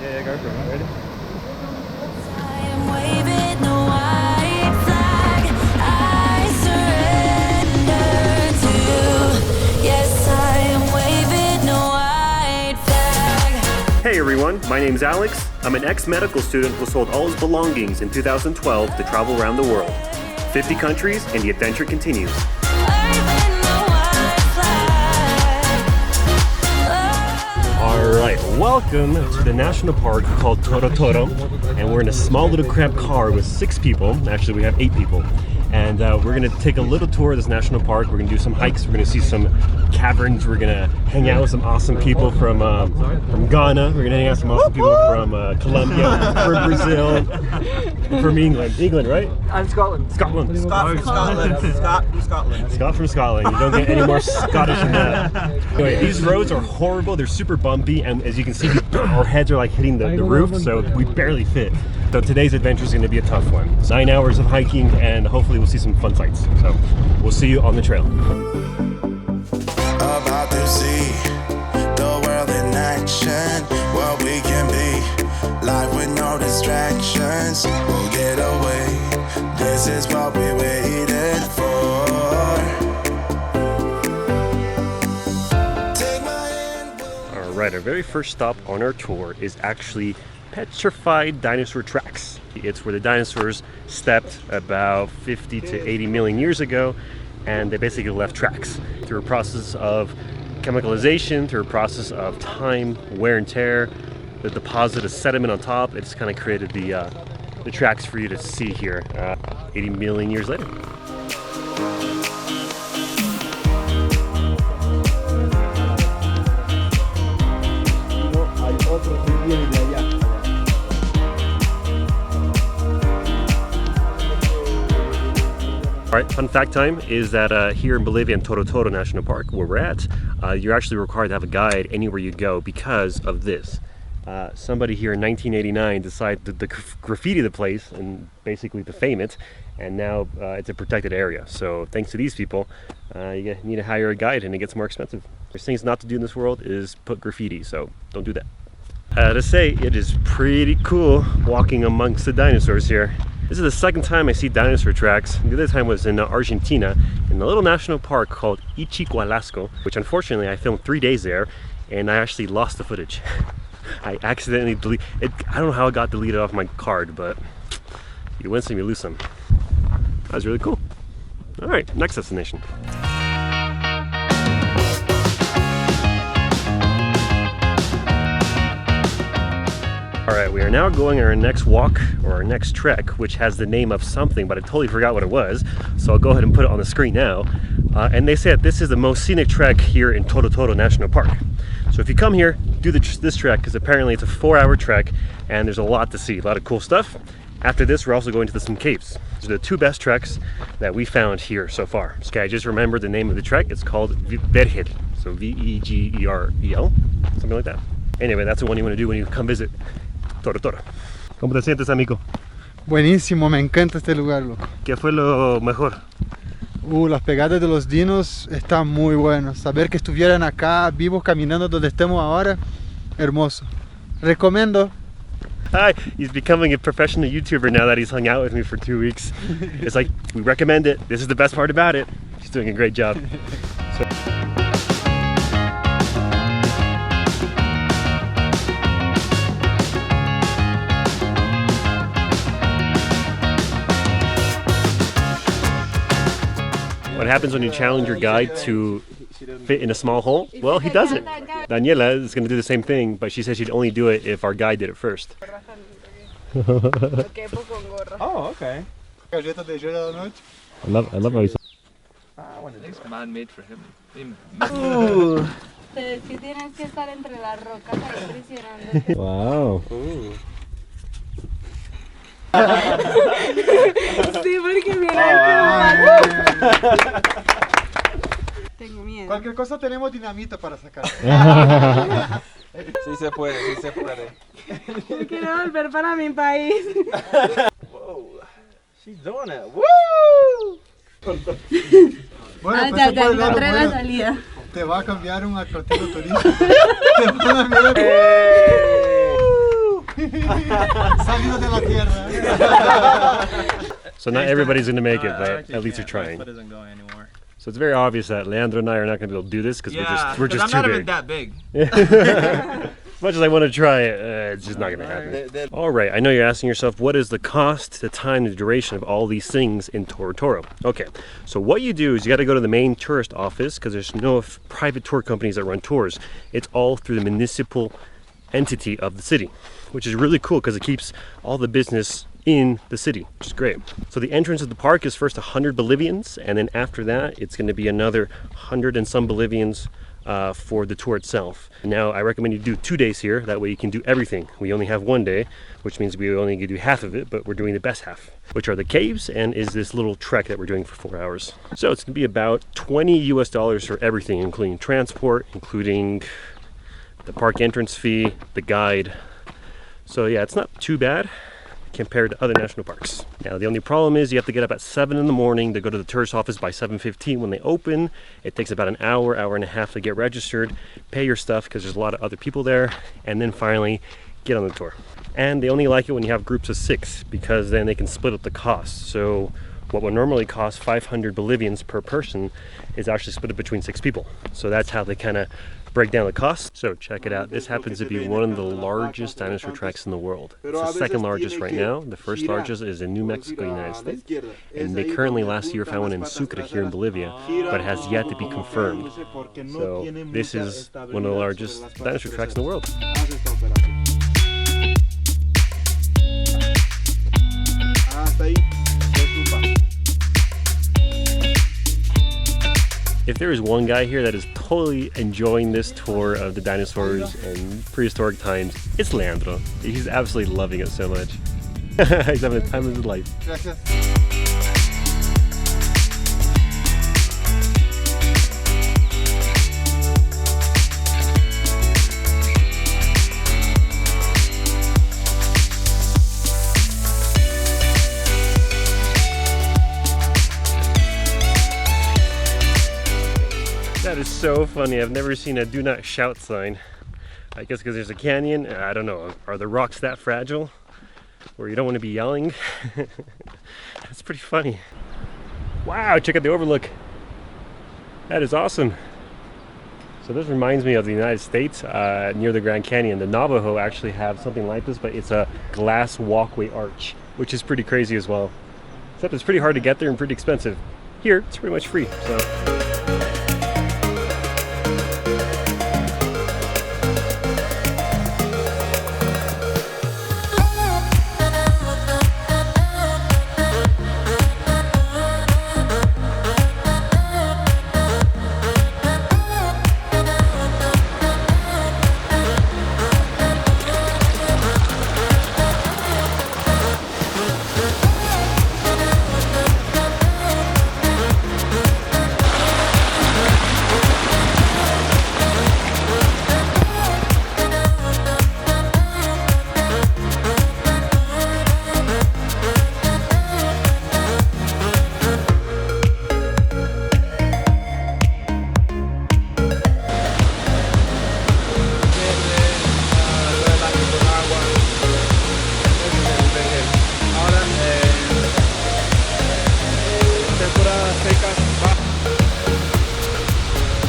Yeah, go for it. Ready? I am waving the white flag. I surrender to you. Yes, I am waving the white flag. Hey everyone, my name's Alex. I'm an ex-medical student who sold all his belongings in 2012 to travel around the world. 50 countries, and the adventure continues. Waving the white flag. Alright, welcome to the national park called Toro Toro. And we're in a small little cramped car with 6 people. Actually, we have 8 people. And we're going to take a little tour of this national park. We're going to do some hikes. We're going to see some caverns. We're going to hang out with some awesome people from Ghana. We're going to hang out with some awesome people from Colombia, from Brazil, from England. England, right? I'm Scotland. Scotland. Scott from Scotland. Scott from Scotland. Scott from Scotland. You don't get any more Scottish than that. Anyway, these roads are horrible. They're super bumpy, and as you can see, our heads are like hitting the roof, so we barely fit. So today's adventure is going to be a tough one. 9 hours of hiking, and hopefully we'll see some fun sights. So we'll see you on the trail. About to see the world in action, what we can be, life with no distractions, we'll get away, this is what we waited for. Take my hand. Alright, our very first stop on our tour is actually Petrified dinosaur tracks. It's where the dinosaurs stepped about 50 to 80 million years ago, and they basically left tracks through a process of chemicalization, through a process of time, wear and tear, the deposit of sediment on top. It's kind of created the tracks for you to see here 80 million years later. Alright, fun fact time is that here in Bolivia in Toro Toro National Park, where we're at, you're actually required to have a guide anywhere you go because of this. Somebody here in 1989 decided to graffiti the place and basically defame it, and now it's a protected area. So thanks to these people, you need to hire a guide and it gets more expensive. There's things not to do in this world is put graffiti, so don't do that. To say, it is pretty cool walking amongst the dinosaurs here. This is the second time I see dinosaur tracks. The other time was in Argentina, in a little national park called Ichiqualasco, which unfortunately I filmed 3 days there, and I actually lost the footage. I accidentally deleted it. I don't know how it got deleted off my card, but you win some, you lose some. That was really cool. All right, next destination. Alright, we are now going on our next walk, or our next trek, which has the name of something, but I totally forgot what it was, so I'll go ahead and put it on the screen now. And they say that this is the most scenic trek here in Toro Toro National Park. So if you come here, do this trek, because apparently it's a 4-hour trek, and there's a lot to see, a lot of cool stuff. After this, we're also going to some caves. These are the 2 best treks that we found here so far. Okay, I just remembered the name of the trek. It's called Vergel, so V-E-G-E-R-E-L, something like that. Anyway, that's the one you want to do when you come visit Toro Toro. ¿Cómo te sientes, amigo? Buenísimo, me encanta este lugar, loco. ¿Qué fue lo mejor? Las pegadas de los dinos están muy buenos. Saber que estuvieran acá vivos caminando donde estemos ahora, hermoso. Recomiendo. Hi, he's becoming a professional YouTuber now that he's hung out with me for 2 weeks. It's like, we recommend it. This is the best part about it. He's doing a great job. So. What happens when you challenge your guide to fit in a small hole? Well, he does it. Daniela is going to do the same thing, but she said she'd only do it if our guide did it first. Oh, okay. I love how he's... It's man-made for him. Wow. Sí, porque mira Tengo miedo. Cualquier cosa tenemos dinamita para sacar. Sí se puede, sí se puede. Yo quiero volver para mi país. Whoa, she's doing it. Woo! Bueno, Ya encontré la salida. Te va a cambiar un atractivo turístico. Te van a mirar. Salido de la tierra. So not everybody's going to make it, but at least you're trying. My foot isn't going anymore. So it's very obvious that Leandro and I are not going to be able to do this because we're just I'm too not big. even that big. As much as I want to try it, it's just not going to happen. All right, I know you're asking yourself, what is the cost, the time, the duration of all these things in Toro Toro? Okay, so what you do is you got to go to the main tourist office because there's no private tour companies that run tours. It's all through the municipal entity of the city, which is really cool because it keeps all the business in the city, which is great. So the entrance of the park is first 100 Bolivians, and then after that it's going to be another 100 and some Bolivians for the tour itself. Now I recommend you do 2 days here, that way you can do everything. We only have 1 day, which means we only can do half of it, but we're doing the best half, which are the caves and is this little trek that we're doing for 4 hours. So it's going to be about $20 US for everything, including transport, including the park entrance fee, the guide. So yeah, it's not too bad compared to other national parks. Now the only problem is you have to get up at 7 in the morning to go to the tourist office by 7:15 when they open. It takes about an hour, hour and a half to get registered, pay your stuff because there's a lot of other people there, and then finally get on the tour. And they only like it when you have groups of 6 because then they can split up the cost. So what would normally cost 500 Bolivians per person is actually split up between 6 people. So that's how they kind of break down the cost. So check it out. This happens to be one of the largest dinosaur tracks in the world. It's the second largest right now. The first largest is in New Mexico, United States. And they currently last year found one in Sucre here in Bolivia, but it has yet to be confirmed. So this is one of the largest dinosaur tracks in the world. If there is one guy here that is totally enjoying this tour of the dinosaurs and prehistoric times, it's Leandro. He's absolutely loving it so much. He's having the time of his life. Gracias. That is so funny. I've never seen a do not shout sign. I guess because there's a canyon. I don't know. Are the rocks that fragile where you don't want to be yelling? That's pretty funny. Wow, check out the overlook. That is awesome. So this reminds me of the United States near the Grand Canyon. The Navajo actually have something like this, but it's a glass walkway arch, which is pretty crazy as well. Except it's pretty hard to get there and pretty expensive. Here, it's pretty much free. So.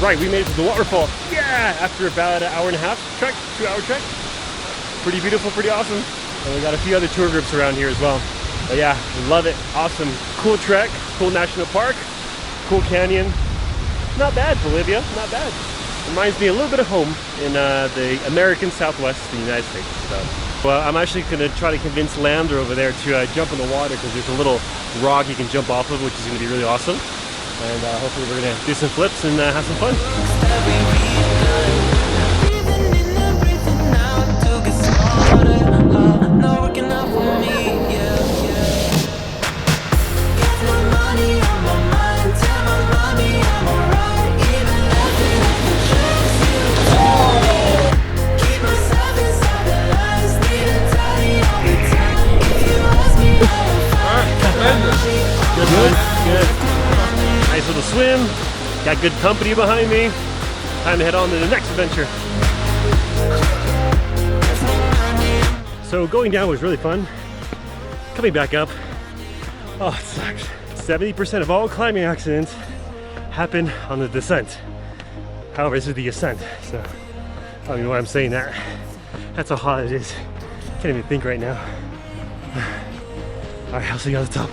Right, we made it to the waterfall. Yeah, after about an hour and a half trek, 2-hour trek. Pretty beautiful, pretty awesome. And we got a few other tour groups around here as well. But yeah, love it. Awesome. Cool trek, cool national park, cool canyon. Not bad, Bolivia, not bad. Reminds me a little bit of home in the American Southwest, the United States. So, well, I'm actually going to try to convince Leandro over there to jump in the water because there's a little rock you can jump off of, which is going to be really awesome. And hopefully we're going to do some flips and have some fun. Good. Nice little swim. Got good company behind me. Time to head on to the next adventure. So going down was really fun. Coming back up, oh, it sucks. 70% of all climbing accidents happen on the descent. However, this is the ascent, so I don't even know why I'm saying that. That's how hot it is. Can't even think right now. All right, I'll see you on the top.